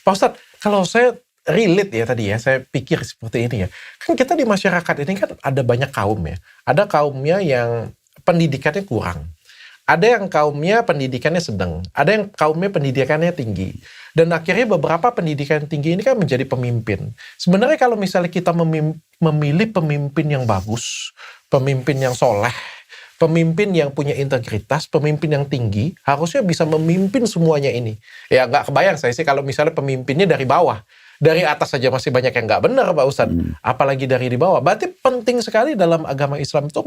Pak Ustadz, kalau saya relate ya tadi ya, saya pikir seperti ini ya. Kan kita di masyarakat ini kan ada banyak kaum ya. Ada kaumnya yang pendidikannya kurang. Ada yang kaumnya pendidikannya sedang. Ada yang kaumnya pendidikannya tinggi. Dan akhirnya beberapa pendidikan tinggi ini kan menjadi pemimpin. Sebenarnya kalau misalnya kita memilih pemimpin yang bagus, pemimpin yang soleh, pemimpin yang punya integritas, pemimpin yang tinggi, harusnya bisa memimpin semuanya ini. Ya nggak kebayang saya sih kalau misalnya pemimpinnya dari bawah. Dari atas saja masih banyak yang nggak benar, Pak Ustadz. Apalagi dari di bawah. Berarti penting sekali dalam agama Islam itu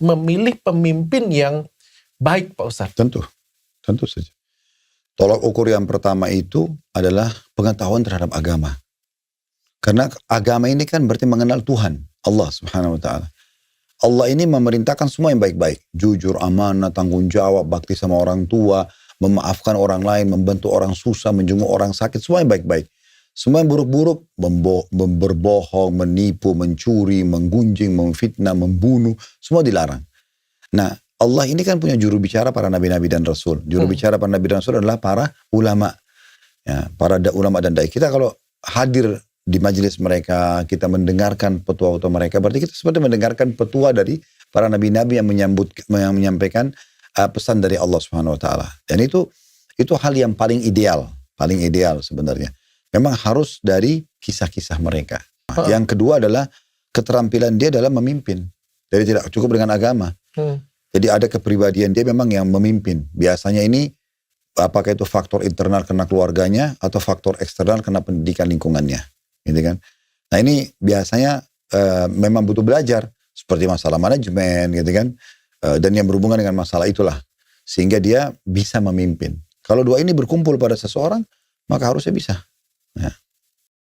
memilih pemimpin yang baik, Pak Ustadz. Tentu saja. Tolak ukur yang pertama itu adalah pengetahuan terhadap agama. Karena agama ini kan berarti mengenal Tuhan, Allah Subhanahu Wa Taala. Allah ini memerintahkan semua yang baik-baik. Jujur, amanah, tanggung jawab, bakti sama orang tua, memaafkan orang lain, membantu orang susah, menjenguk orang sakit, semua yang baik-baik. Semua yang buruk-buruk, berbohong, menipu, mencuri, menggunjing, memfitnah, membunuh, semua dilarang. Nah, Allah ini kan punya juru bicara para nabi-nabi dan rasul. Juru bicara para nabi dan rasul adalah para ulama. Ya, para ulama dan dai. Kita kalau hadir di majelis mereka, kita mendengarkan petua-petua mereka, berarti kita seperti mendengarkan petua dari para nabi-nabi yang menyampaikan pesan dari Allah Subhanahu Wa Taala. Dan itu hal yang paling ideal sebenarnya. Memang harus dari kisah-kisah mereka. Yang kedua adalah keterampilan dia dalam memimpin. Jadi tidak cukup dengan agama. Jadi ada kepribadian dia memang yang memimpin. Biasanya ini apakah itu faktor internal karena keluarganya atau faktor eksternal karena pendidikan lingkungannya. Gitu kan. Nah ini biasanya memang butuh belajar. Seperti masalah manajemen gitu kan. Dan yang berhubungan dengan masalah itulah. Sehingga dia bisa memimpin. Kalau dua ini berkumpul pada seseorang, maka harusnya bisa. Ya.